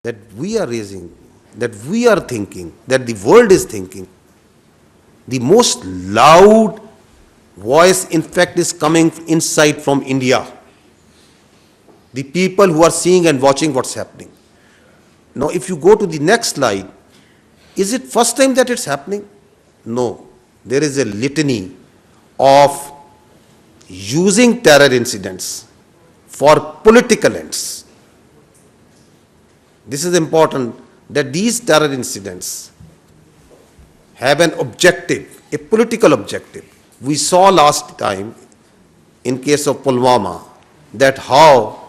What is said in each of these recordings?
that we are raising, that we are thinking, that the world is thinking. The most loud voice, in fact, is coming inside from India. The people who are seeing and watching what's happening. Now, if you go to the next slide, is it first time that it's happening? No. There is a litany of using terror incidents for political ends. This is important, that these terror incidents have an objective, a political objective. We saw last time, in case of Pulwama, that how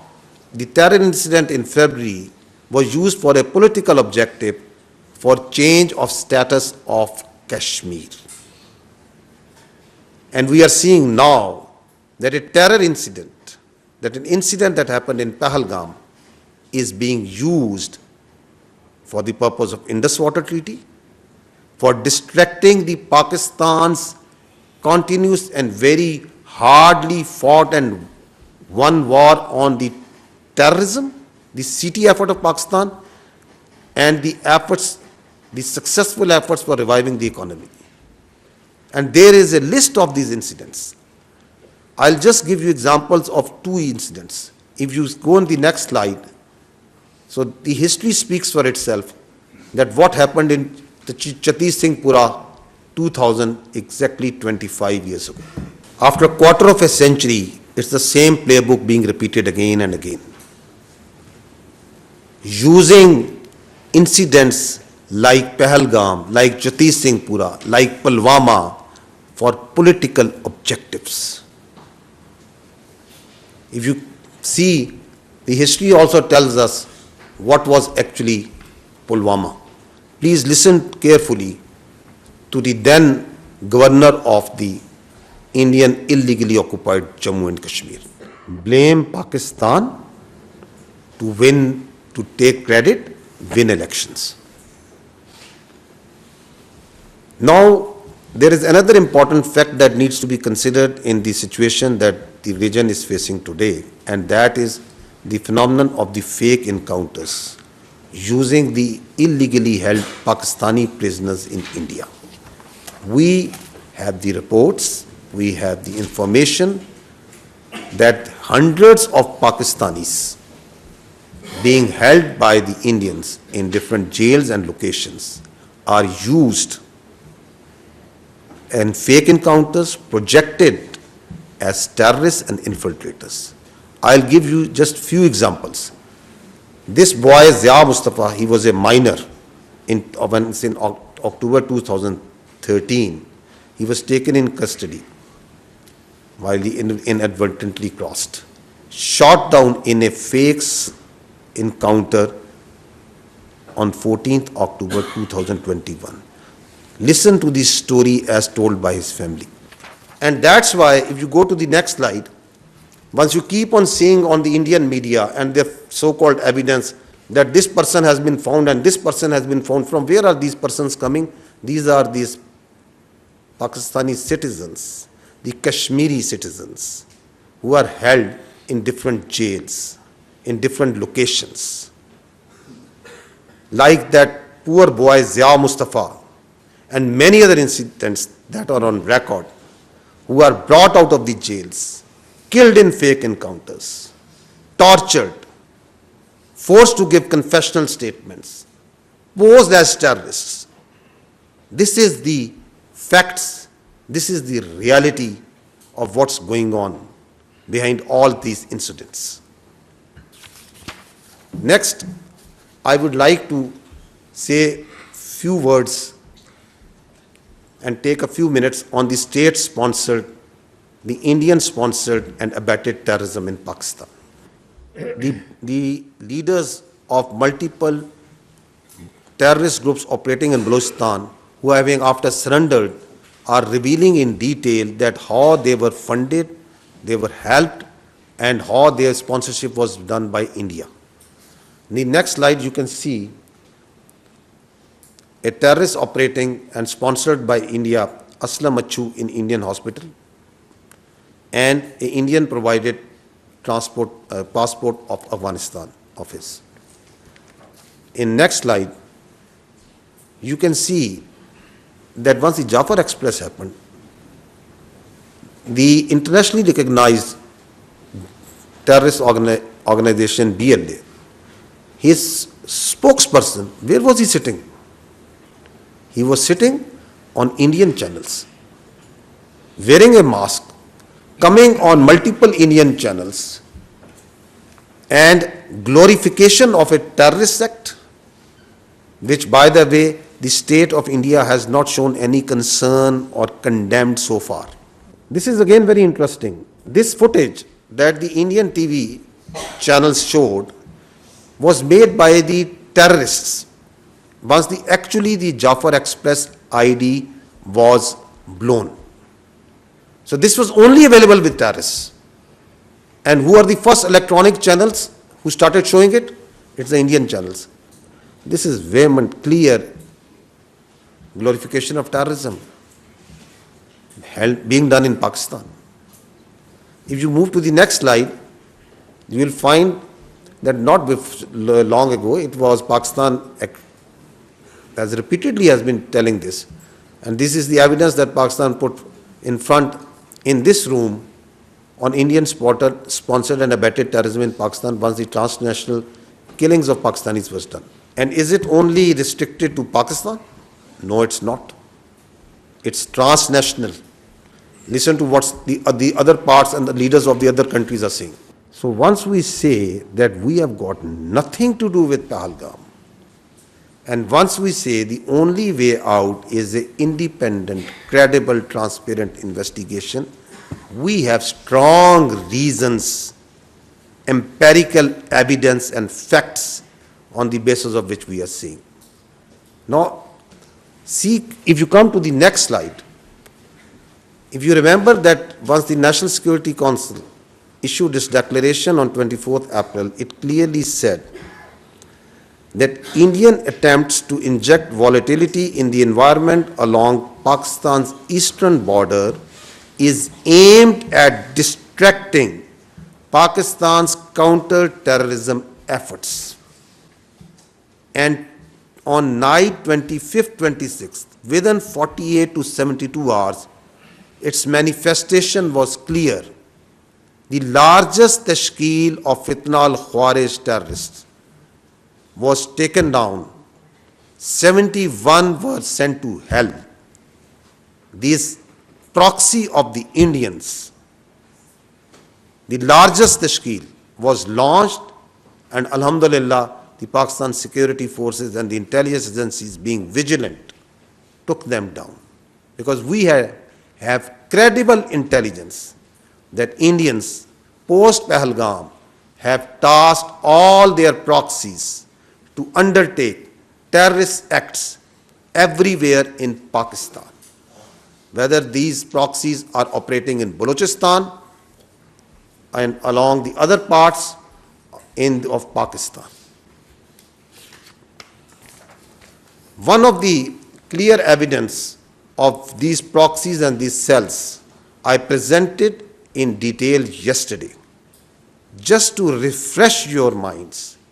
the terror incident in February was used for a political objective for change of status of Kashmir. And we are seeing now that a terror incident, that an incident that happened in Pahalgam is being used for the purpose of Indus Water Treaty, for distracting the Pakistan's continuous and very hardly fought and won war on the terrorism, the CT effort of Pakistan, and the efforts, the successful efforts for reviving the economy. And there is a list of these incidents. I'll just give you examples of two incidents. If you go on the next slide, so the history speaks for itself, that what happened in Chatti Singhpura 2000, exactly 25 years ago. After a quarter of a century, it's the same playbook being repeated again and again. Using incidents like Pahalgam, like Chatti Singhpura, like Pulwama for political objectives. If you see, the history also tells us what was actually Pulwama. Please listen carefully to the then governor of the Indian illegally occupied Jammu and Kashmir. Blame Pakistan to win, to take credit, win elections. Now, there is another important fact that needs to be considered in the situation that the region is facing today, and that is the phenomenon of the fake encounters using the illegally held Pakistani prisoners in India. We have the reports, we have the information that hundreds of Pakistanis being held by the Indians in different jails and locations are used and fake encounters projected as terrorists and infiltrators. I'll give you just few examples. This boy, Zia Mustafa, he was a minor in October 2013. He was taken in custody while he inadvertently crossed, shot down in a fake encounter on 14th October 2021. Listen to this story as told by his family. And that's why, if you go to the next slide, once you keep on seeing on the Indian media and their so-called evidence that this person has been found and this person has been found, from where are these persons coming? These are these Pakistani citizens, the Kashmiri citizens, who are held in different jails, in different locations. Like that poor boy Zia Mustafa and many other incidents that are on record, who are brought out of the jails, killed in fake encounters, tortured, forced to give confessional statements, posed as terrorists. This is the facts, this is the reality of what's going on behind all these incidents. Next, I would like to say few words and take a few minutes on the state-sponsored, the Indian-sponsored and abetted terrorism in Pakistan. The leaders of multiple terrorist groups operating in Balochistan, who having after surrendered, are revealing in detail that how they were funded, they were helped, and how their sponsorship was done by India. In the next slide, you can see a terrorist operating and sponsored by India, Aslam Achu, in Indian hospital, and an Indian provided passport of Afghanistan of his. in next slide, you can see that once the Jafar Express happened, the internationally recognized terrorist organization BLA, his spokesperson, where was he sitting? He was sitting on Indian channels, wearing a mask, coming on multiple Indian channels, and glorification of a terrorist sect, which, by the way, the state of India has not shown any concern or condemned so far. This is again very interesting. This footage that the Indian TV channels showed was made by the terrorists once actually the Jafar Express ID was blown. So this was only available with terrorists. And who are the first electronic channels who started showing it? It's the Indian channels. This is vehement, clear glorification of terrorism being done in Pakistan. If you move to the next slide, you will find that not long ago, it was Pakistan, as repeatedly has been telling this, and this is the evidence that Pakistan put in front in this room on Indian sponsored and abetted terrorism in Pakistan once the transnational killings of Pakistanis was done. And is it only restricted to Pakistan? No, it's not. It's transnational. Listen to what the other parts and the leaders of the other countries are saying. So once we say that we have got nothing to do with Pahalgam, and once we say the only way out is an independent, credible, transparent investigation, we have strong reasons, empirical evidence and facts on the basis of which we are saying. Now, see, if you come to the next slide, if you remember that once the National Security Council issued its declaration on 24th April, it clearly said that Indian attempts to inject volatility in the environment along Pakistan's eastern border is aimed at distracting Pakistan's counter-terrorism efforts. And on night 25th, 26th, within 48 to 72 hours, its manifestation was clear. The largest tashkeel of fitna al-Khawarij terrorists was taken down. 71 were sent to hell. This proxy of the Indians, the largest tashkeel, was launched, and alhamdulillah, the Pakistan security forces and the intelligence agencies, being vigilant, took them down. Because we have credible intelligence that Indians, post-Pahalgam, have tasked all their proxies to undertake terrorist acts everywhere in Pakistan, whether these proxies are operating in Balochistan and along the other parts of Pakistan. One of the clear evidence of these proxies and these cells I presented in detail yesterday. Just to refresh your minds,